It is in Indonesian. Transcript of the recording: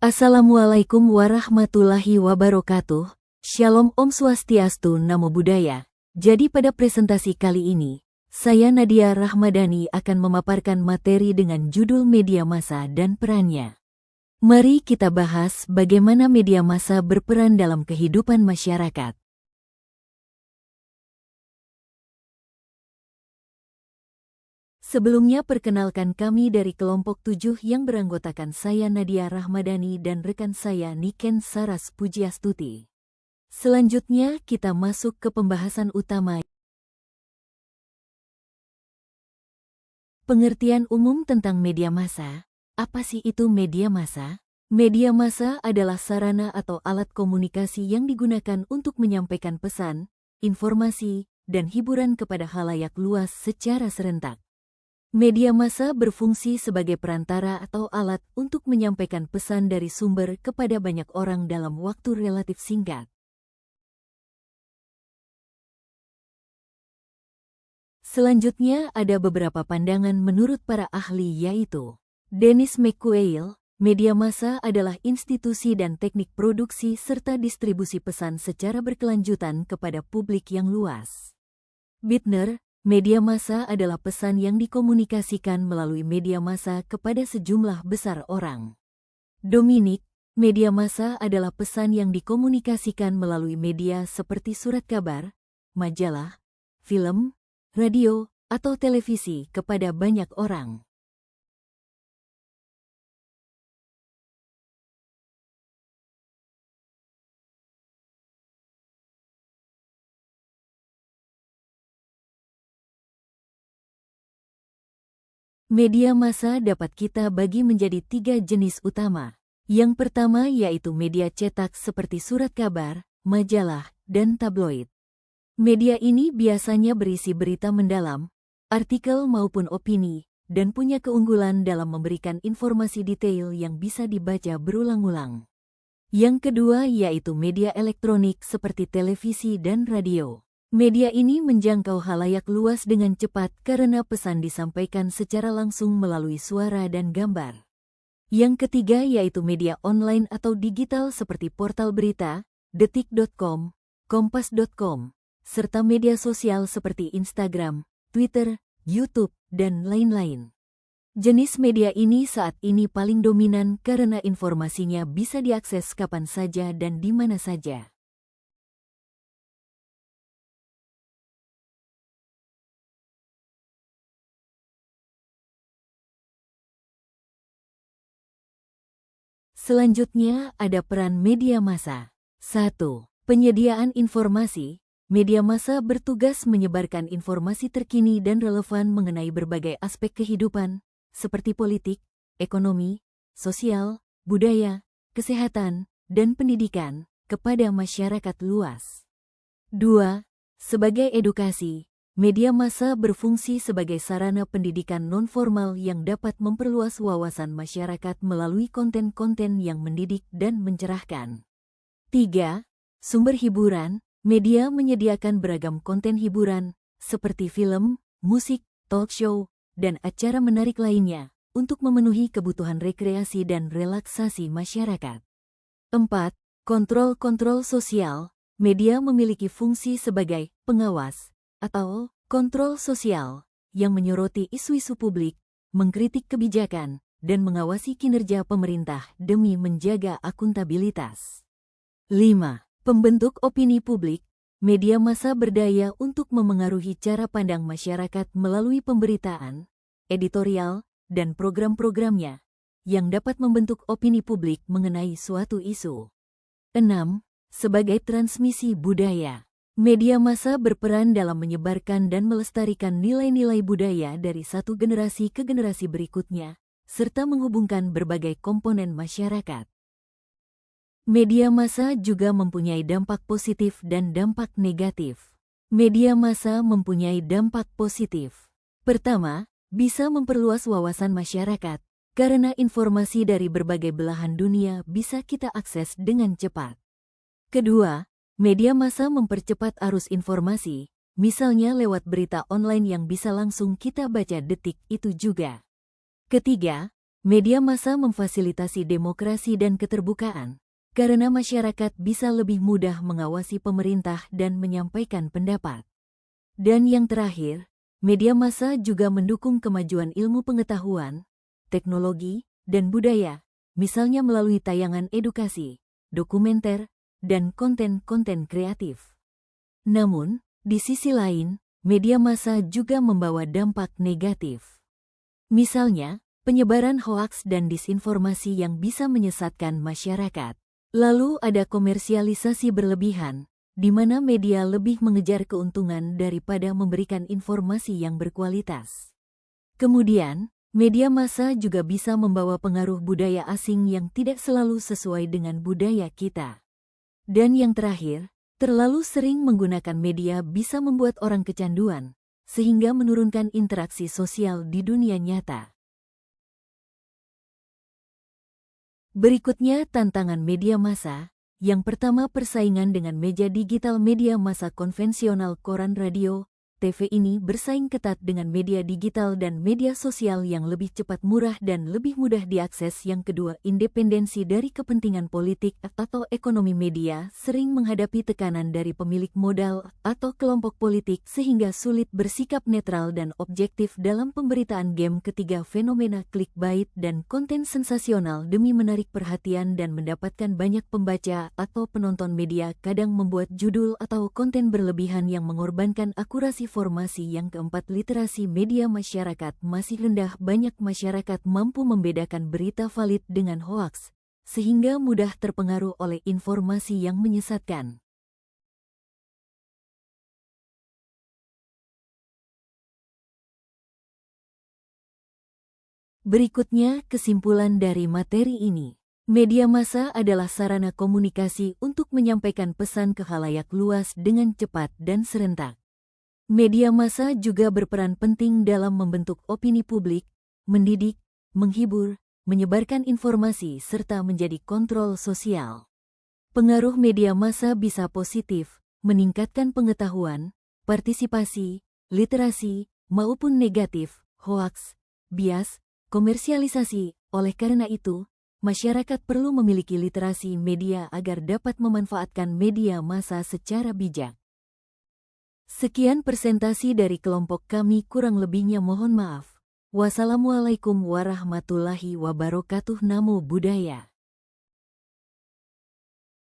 Assalamualaikum warahmatullahi wabarakatuh. Shalom Om Swastiastu Namo Buddhaya. Jadi pada presentasi kali ini, saya Nadia Rahmadani akan memaparkan materi dengan judul media massa dan perannya. Mari kita bahas bagaimana media massa berperan dalam kehidupan masyarakat. Sebelumnya perkenalkan kami dari kelompok 7 yang beranggotakan saya Nadia Rahmadani dan rekan saya Niken Saras Pujiastuti. Selanjutnya kita masuk ke pembahasan utama. Pengertian umum tentang media massa. Apa sih itu media massa? Media massa adalah sarana atau alat komunikasi yang digunakan untuk menyampaikan pesan, informasi, dan hiburan kepada khalayak luas secara serentak. Media massa berfungsi sebagai perantara atau alat untuk menyampaikan pesan dari sumber kepada banyak orang dalam waktu relatif singkat. Selanjutnya ada beberapa pandangan menurut para ahli yaitu Dennis McQuail, media massa adalah institusi dan teknik produksi serta distribusi pesan secara berkelanjutan kepada publik yang luas. Bittner, media massa adalah pesan yang dikomunikasikan melalui media massa kepada sejumlah besar orang. Dominic, media massa adalah pesan yang dikomunikasikan melalui media seperti surat kabar, majalah, film, radio, atau televisi kepada banyak orang. Media massa dapat kita bagi menjadi 3 jenis utama. Yang pertama yaitu media cetak seperti surat kabar, majalah, dan tabloid. Media ini biasanya berisi berita mendalam, artikel maupun opini, dan punya keunggulan dalam memberikan informasi detail yang bisa dibaca berulang-ulang. Yang kedua yaitu media elektronik seperti televisi dan radio. Media ini menjangkau khalayak luas dengan cepat karena pesan disampaikan secara langsung melalui suara dan gambar. Yang ketiga yaitu media online atau digital seperti portal berita, detik.com, kompas.com, serta media sosial seperti Instagram, Twitter, YouTube, dan lain-lain. Jenis media ini saat ini paling dominan karena informasinya bisa diakses kapan saja dan di mana saja. Selanjutnya ada peran media massa. 1. Penyediaan informasi. Media massa bertugas menyebarkan informasi terkini dan relevan mengenai berbagai aspek kehidupan, seperti politik, ekonomi, sosial, budaya, kesehatan, dan pendidikan, kepada masyarakat luas. 2. Sebagai edukasi. Media massa berfungsi sebagai sarana pendidikan nonformal yang dapat memperluas wawasan masyarakat melalui konten-konten yang mendidik dan mencerahkan. 3. Sumber hiburan. Media menyediakan beragam konten hiburan, seperti film, musik, talk show, dan acara menarik lainnya, untuk memenuhi kebutuhan rekreasi dan relaksasi masyarakat. 4. Kontrol sosial. Media memiliki fungsi sebagai pengawas atau kontrol sosial yang menyoroti isu-isu publik, mengkritik kebijakan, dan mengawasi kinerja pemerintah demi menjaga akuntabilitas. 5. Pembentuk opini publik. Media massa berdaya untuk memengaruhi cara pandang masyarakat melalui pemberitaan, editorial, dan program-programnya, yang dapat membentuk opini publik mengenai suatu isu. 6. Sebagai transmisi budaya. Media massa berperan dalam menyebarkan dan melestarikan nilai-nilai budaya dari satu generasi ke generasi berikutnya, serta menghubungkan berbagai komponen masyarakat. Media massa juga mempunyai dampak positif dan dampak negatif. Media massa mempunyai dampak positif. Pertama, bisa memperluas wawasan masyarakat, karena informasi dari berbagai belahan dunia bisa kita akses dengan cepat. Kedua, media massa mempercepat arus informasi, misalnya lewat berita online yang bisa langsung kita baca detik itu juga. Ketiga, Media massa memfasilitasi demokrasi dan keterbukaan, karena masyarakat bisa lebih mudah mengawasi pemerintah dan menyampaikan pendapat. Dan yang terakhir, media massa juga mendukung kemajuan ilmu pengetahuan, teknologi, dan budaya, misalnya melalui tayangan edukasi, dokumenter, dan konten-konten kreatif. Namun, di sisi lain, media massa juga membawa dampak negatif. Misalnya, penyebaran hoaks dan disinformasi yang bisa menyesatkan masyarakat. Lalu ada komersialisasi berlebihan, di mana media lebih mengejar keuntungan daripada memberikan informasi yang berkualitas. Kemudian, media massa juga bisa membawa pengaruh budaya asing yang tidak selalu sesuai dengan budaya kita. Dan yang terakhir, terlalu sering menggunakan media bisa membuat orang kecanduan, sehingga menurunkan interaksi sosial di dunia nyata. Berikutnya tantangan media massa. Yang pertama, persaingan dengan media digital. Media massa konvensional koran, radio, TV ini bersaing ketat dengan media digital dan media sosial yang lebih cepat, murah, dan lebih mudah diakses. Yang kedua, independensi dari kepentingan politik atau ekonomi. Media sering menghadapi tekanan dari pemilik modal atau kelompok politik sehingga sulit bersikap netral dan objektif dalam pemberitaan. Game ketiga, fenomena clickbait dan konten sensasional demi menarik perhatian dan mendapatkan banyak pembaca atau penonton. Media kadang membuat judul atau konten berlebihan yang mengorbankan akurasi informasi. Yang keempat, literasi media masyarakat masih rendah. Banyak masyarakat mampu membedakan berita valid dengan hoaks, sehingga mudah terpengaruh oleh informasi yang menyesatkan. Berikutnya kesimpulan dari materi ini. Media massa adalah sarana komunikasi untuk menyampaikan pesan ke khalayak luas dengan cepat dan serentak. Media massa juga berperan penting dalam membentuk opini publik, mendidik, menghibur, menyebarkan informasi, serta menjadi kontrol sosial. Pengaruh media massa bisa positif, meningkatkan pengetahuan, partisipasi, literasi, maupun negatif, hoaks, bias, komersialisasi. Oleh karena itu, masyarakat perlu memiliki literasi media agar dapat memanfaatkan media massa secara bijak. Sekian presentasi dari kelompok kami, kurang lebihnya mohon maaf. Wassalamualaikum warahmatullahi wabarakatuh. Namo Buddhaya.